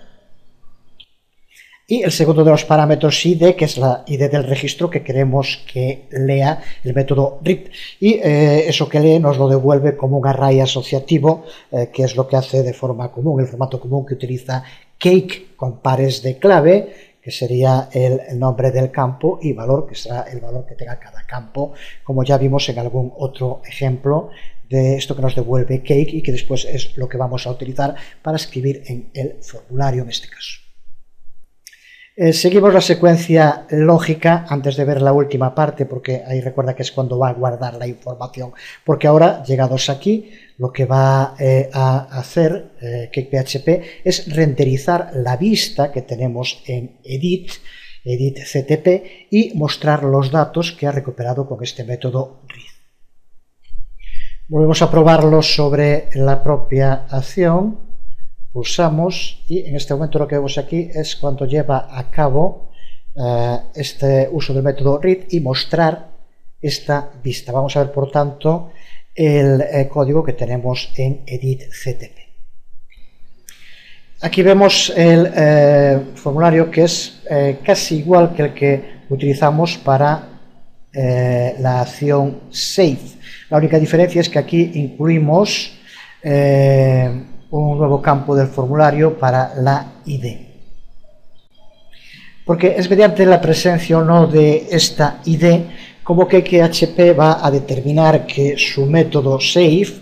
Y el segundo de los parámetros ID, que es la ID del registro que queremos que lea el método read. Y eso que lee nos lo devuelve como un array asociativo, que es lo que hace de forma común, el formato común que utiliza Cake con pares de clave, que sería el nombre del campo, y valor, que será el valor que tenga cada campo, como ya vimos en algún otro ejemplo de esto que nos devuelve Cake y que después es lo que vamos a utilizar para escribir en el formulario en este caso. Seguimos la secuencia lógica antes de ver la última parte, porque ahí recuerda que es cuando va a guardar la información, porque ahora, llegados aquí, lo que va a hacer CakePHP es renderizar la vista que tenemos en Edit CTP, y mostrar los datos que ha recuperado con este método read. Volvemos a probarlo sobre la propia acción. Pulsamos y en este momento lo que vemos aquí es cuando lleva a cabo este uso del método read y mostrar esta vista. Vamos a ver por tanto el código que tenemos en Edit CTP. Aquí vemos el formulario, que es casi igual que el que utilizamos para la acción save. La única diferencia es que aquí incluimos un nuevo campo del formulario para la ID, porque es mediante la presencia o no de esta ID cómo que PHP va a determinar que su método save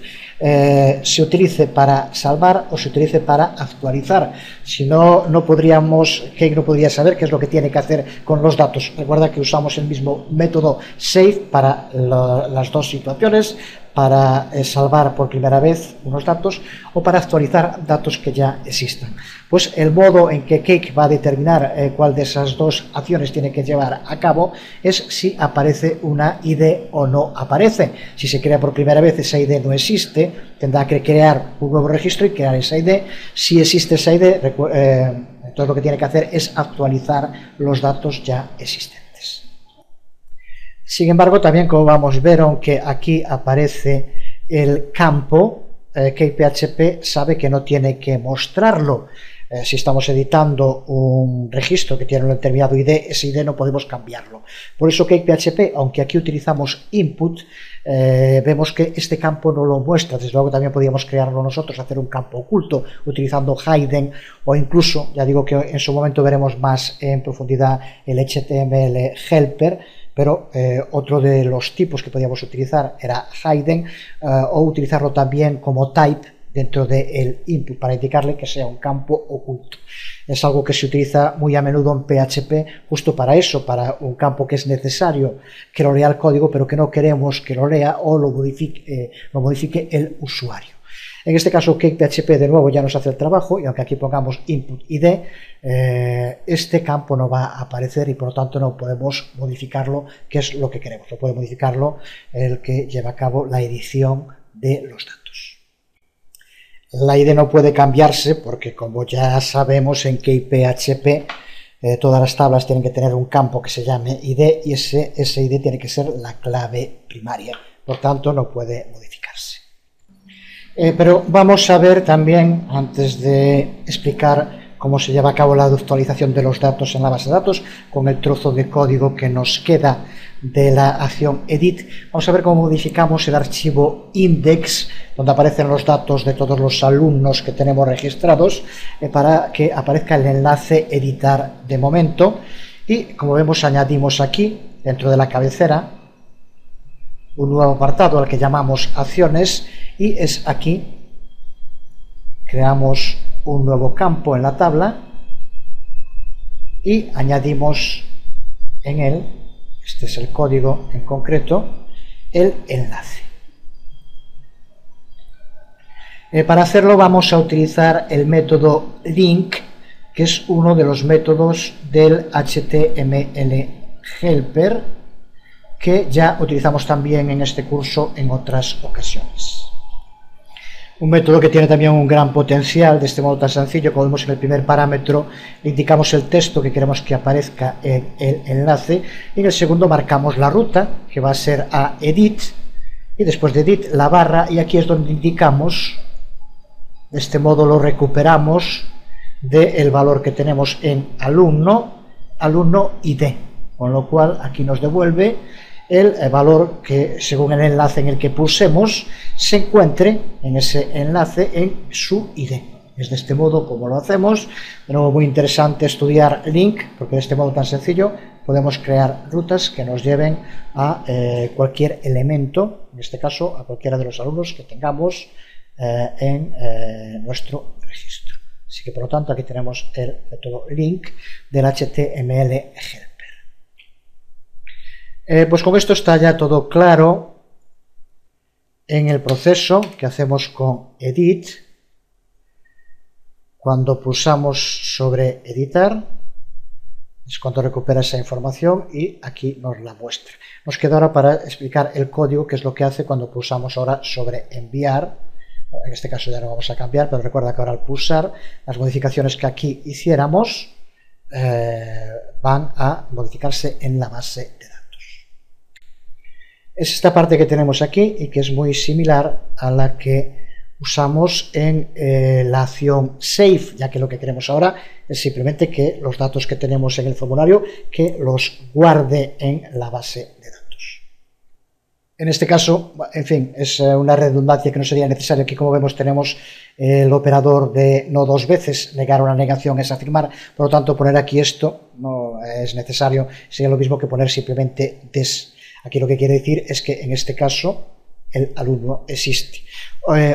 se utilice para salvar o se utilice para actualizar. Si no, Cake no podría saber qué es lo que tiene que hacer con los datos. Recuerda que usamos el mismo método save para las dos situaciones, para salvar por primera vez unos datos o para actualizar datos que ya existan. Pues el modo en que Cake va a determinar cuál de esas dos acciones tiene que llevar a cabo es si aparece una ID o no aparece. Si se crea por primera vez, esa ID no existe, tendrá que crear un nuevo registro y crear esa ID. Si existe esa ID, entonces lo que tiene que hacer es actualizar los datos ya existentes. Sin embargo, también, como vamos a ver, aunque aquí aparece el campo, CakePHP sabe que no tiene que mostrarlo. Si estamos editando un registro que tiene un determinado ID, ese ID no podemos cambiarlo. Por eso CakePHP, aunque aquí utilizamos input, vemos que este campo no lo muestra. Desde luego también podríamos crearlo nosotros, hacer un campo oculto utilizando hidden, o incluso, ya digo que en su momento veremos más en profundidad el HTML helper, pero otro de los tipos que podíamos utilizar era hidden, o utilizarlo también como type dentro del input para indicarle que sea un campo oculto. Es algo que se utiliza muy a menudo en PHP justo para eso, para un campo que es necesario que lo lea el código, pero que no queremos que lo lea o lo modifique el usuario. En este caso, CakePHP de nuevo ya nos hace el trabajo, y aunque aquí pongamos input ID, este campo no va a aparecer y por lo tanto no podemos modificarlo, que es lo que queremos. No puede modificarlo el que lleva a cabo la edición de los datos. La ID no puede cambiarse porque, como ya sabemos, en CakePHP todas las tablas tienen que tener un campo que se llame ID, y ese ID tiene que ser la clave primaria. Por tanto, no puede modificarse. Pero vamos a ver también, antes de explicar cómo se lleva a cabo la actualización de los datos en la base de datos, con el trozo de código que nos queda de la acción edit, vamos a ver cómo modificamos el archivo index, donde aparecen los datos de todos los alumnos que tenemos registrados, para que aparezca el enlace editar de momento. Y como vemos, añadimos aquí, dentro de la cabecera, un nuevo apartado al que llamamos acciones, y es aquí creamos un nuevo campo en la tabla y añadimos en él, este es el código en concreto, el enlace. Para hacerlo vamos a utilizar el método link, que es uno de los métodos del HTML helper, que ya utilizamos también en este curso en otras ocasiones. Un método que tiene también un gran potencial, de este modo tan sencillo. Como vemos en el primer parámetro, indicamos el texto que queremos que aparezca en el enlace, y en el segundo marcamos la ruta, que va a ser a edit, y después de edit la barra, y aquí es donde indicamos, de este modo lo recuperamos del valor que tenemos en alumno ID, con lo cual aquí nos devuelve el valor que, según el enlace en el que pulsemos, se encuentre en ese enlace en su ID. Es de este modo como lo hacemos. De nuevo, muy interesante estudiar link, porque de este modo tan sencillo podemos crear rutas que nos lleven a cualquier elemento, en este caso a cualquiera de los alumnos que tengamos en nuestro registro. Así que, por lo tanto, aquí tenemos el método link del HTML helper. Pues con esto está ya todo claro. En el proceso que hacemos con edit, cuando pulsamos sobre editar, es cuando recupera esa información y aquí nos la muestra. Nos queda ahora para explicar el código, que es lo que hace cuando pulsamos ahora sobre enviar. En este caso ya no vamos a cambiar, pero recuerda que ahora al pulsar, las modificaciones que aquí hiciéramos van a modificarse en la base de datos. Es esta parte que tenemos aquí y que es muy similar a la que usamos en la acción save, ya que lo que queremos ahora es simplemente que los datos que tenemos en el formulario, que los guarde en la base de datos. En este caso, en fin, es una redundancia que no sería necesaria. Aquí, como vemos, tenemos el operador de no dos veces. Negar una negación es afirmar, por lo tanto poner aquí esto no es necesario, sería lo mismo que poner simplemente des. Aquí lo que quiere decir es que en este caso el alumno existe.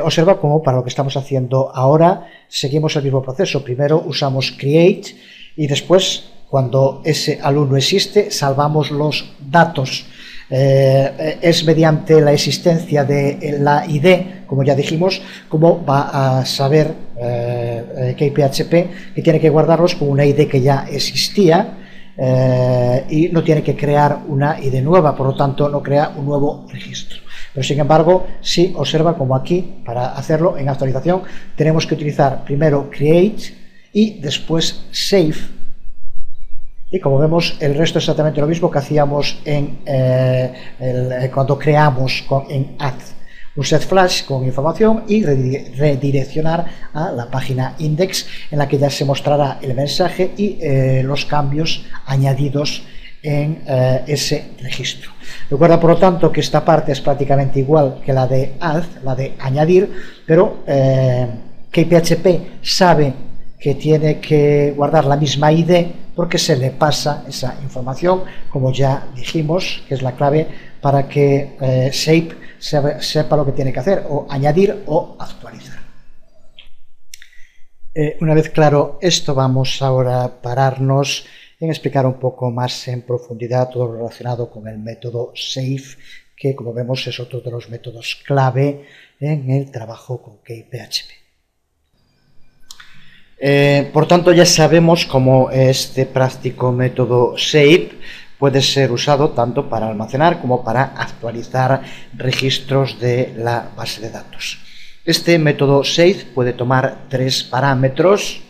Observa cómo para lo que estamos haciendo ahora seguimos el mismo proceso. Primero usamos create y después, cuando ese alumno existe, salvamos los datos. Es mediante la existencia de la ID, como ya dijimos, cómo va a saber KPHP que tiene que guardarlos con una ID que ya existía y no tiene que crear una ID nueva, por lo tanto no crea un nuevo registro. Pero sin embargo, sí observa como aquí, para hacerlo en actualización, tenemos que utilizar primero create y después save. Y como vemos, el resto es exactamente lo mismo que hacíamos cuando creamos en add un set flash con información y redireccionar a la página index, en la que ya se mostrará el mensaje y los cambios añadidos en ese registro. Recuerda, por lo tanto, que esta parte es prácticamente igual que la de add, la de añadir, pero KPHP sabe que tiene que guardar la misma ID porque se le pasa esa información, como ya dijimos, que es la clave para que Shape sepa lo que tiene que hacer, o añadir o actualizar. Una vez claro esto, vamos ahora a pararnos en explicar un poco más en profundidad todo lo relacionado con el método Save, que como vemos es otro de los métodos clave en el trabajo con KPHP. Por tanto, ya sabemos cómo este práctico método Shape puede ser usado tanto para almacenar como para actualizar registros de la base de datos. Este método Save puede tomar tres parámetros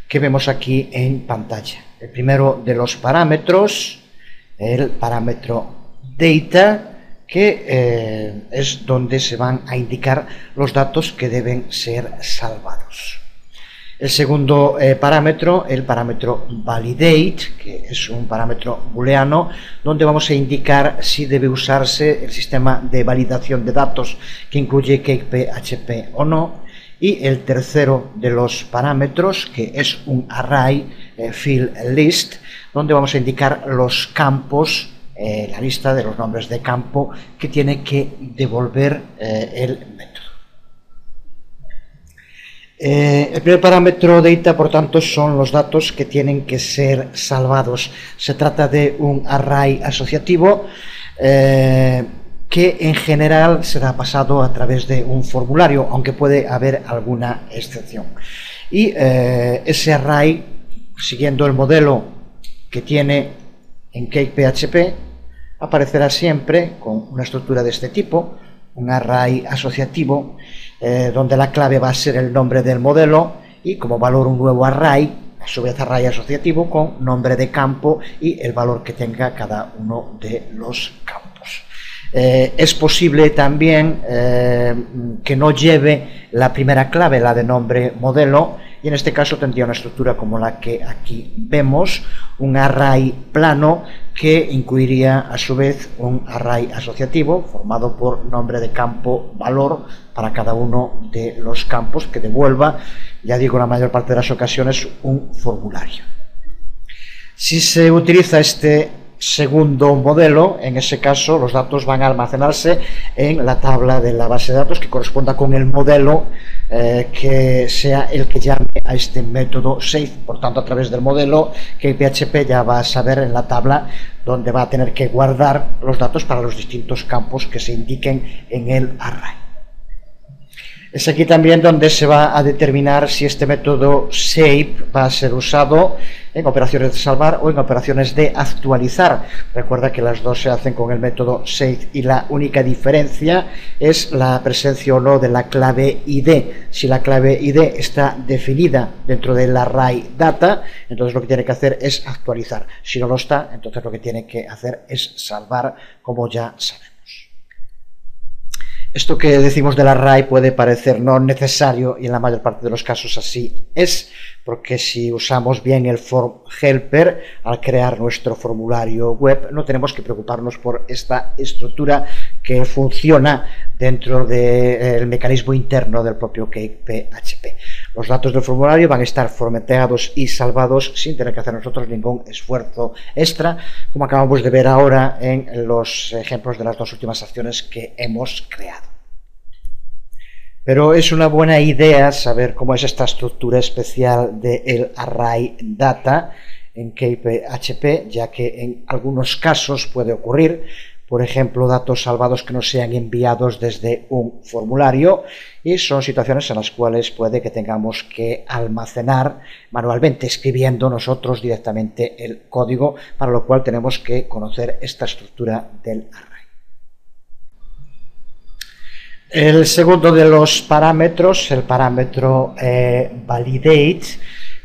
que vemos aquí en pantalla. El primero de los parámetros, el parámetro data, que es donde se van a indicar los datos que deben ser salvados. El segundo parámetro, el parámetro validate, que es un parámetro booleano, donde vamos a indicar si debe usarse el sistema de validación de datos que incluye KPHP o no. Y el tercero de los parámetros, que es un array field list, donde vamos a indicar los campos, la lista de los nombres de campo que tiene que devolver el método. El primer parámetro data, por tanto, son los datos que tienen que ser salvados. Se trata de un array asociativo que en general será pasado a través de un formulario, aunque puede haber alguna excepción. Y ese array, siguiendo el modelo que tiene en CakePHP, aparecerá siempre con una estructura de este tipo, un array asociativo, donde la clave va a ser el nombre del modelo y como valor un nuevo array, a su vez array asociativo con nombre de campo y el valor que tenga cada uno de los campos. Es posible también que no lleve la primera clave, la de nombre modelo, y en este caso tendría una estructura como la que aquí vemos, un array plano que incluiría a su vez un array asociativo formado por nombre de campo, valor para cada uno de los campos, que devuelva, ya digo, la mayor parte de las ocasiones un formulario. Si se utiliza este segundo modelo, en ese caso los datos van a almacenarse en la tabla de la base de datos que corresponda con el modelo que sea el que llame a este método save. Por tanto, a través del modelo, que PHP ya va a saber en la tabla donde va a tener que guardar los datos para los distintos campos que se indiquen en el array. Es aquí también donde se va a determinar si este método save va a ser usado en operaciones de salvar o en operaciones de actualizar. Recuerda que las dos se hacen con el método save y la única diferencia es la presencia o no de la clave ID. Si la clave ID está definida dentro del array data, entonces lo que tiene que hacer es actualizar. Si no lo está, entonces lo que tiene que hacer es salvar, como ya sabemos. Esto que decimos del array puede parecer no necesario, y en la mayor parte de los casos así es, porque si usamos bien el Form Helper al crear nuestro formulario web, no tenemos que preocuparnos por esta estructura que funciona dentro del mecanismo interno del propio Cake PHP. Los datos del formulario van a estar formateados y salvados sin tener que hacer nosotros ningún esfuerzo extra, como acabamos de ver ahora en los ejemplos de las dos últimas acciones que hemos creado. Pero es una buena idea saber cómo es esta estructura especial del array data en Cake PHP, ya que en algunos casos puede ocurrir, por ejemplo, datos salvados que no sean enviados desde un formulario, y son situaciones en las cuales puede que tengamos que almacenar manualmente, escribiendo nosotros directamente el código, para lo cual tenemos que conocer esta estructura del array. El segundo de los parámetros, el parámetro validate,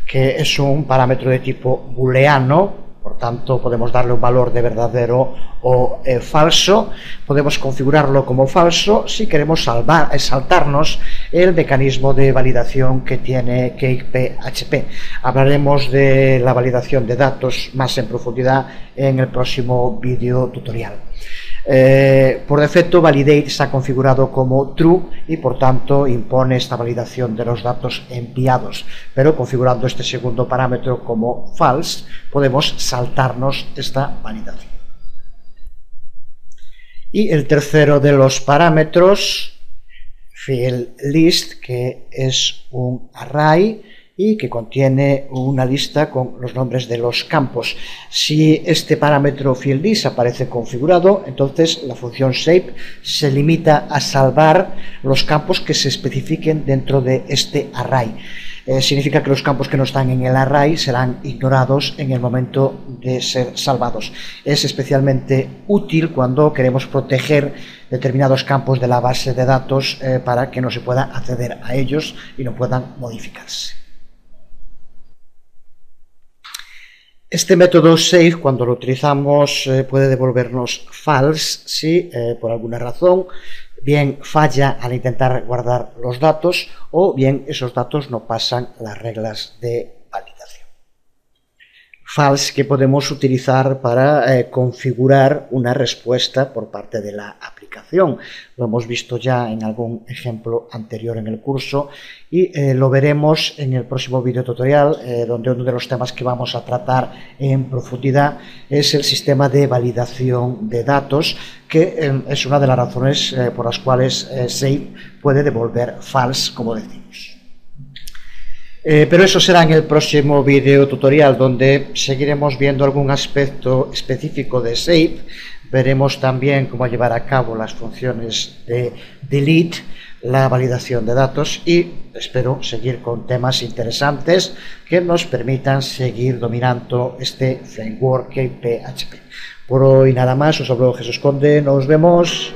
que es un parámetro de tipo booleano. Por tanto, podemos darle un valor de verdadero o falso. Podemos configurarlo como falso si queremos saltarnos el mecanismo de validación que tiene Cake PHP. Hablaremos de la validación de datos más en profundidad en el próximo vídeo tutorial. Por defecto, validate está configurado como true y por tanto impone esta validación de los datos enviados, pero configurando este segundo parámetro como false podemos saltarnos esta validación. Y el tercero de los parámetros, field list, que es un array y que contiene una lista con los nombres de los campos. Si este parámetro field list aparece configurado, entonces la función shape se limita a salvar los campos que se especifiquen dentro de este array. Significa que los campos que no están en el array serán ignorados en el momento de ser salvados. Es especialmente útil cuando queremos proteger determinados campos de la base de datos para que no se pueda acceder a ellos y no puedan modificarse. Este método save, cuando lo utilizamos, puede devolvernos false si por alguna razón bien falla al intentar guardar los datos o bien esos datos no pasan las reglas de validación. False que podemos utilizar para configurar una respuesta por parte de la aplicación. Lo hemos visto ya en algún ejemplo anterior en el curso y lo veremos en el próximo video tutorial, donde uno de los temas que vamos a tratar en profundidad es el sistema de validación de datos, que es una de las razones por las cuales save puede devolver false, como decimos. Pero eso será en el próximo video tutorial, donde seguiremos viendo algún aspecto específico de save. Veremos también cómo llevar a cabo las funciones de delete, la validación de datos, y espero seguir con temas interesantes que nos permitan seguir dominando este framework PHP. Por hoy nada más, os habló Jesús Conde, nos vemos.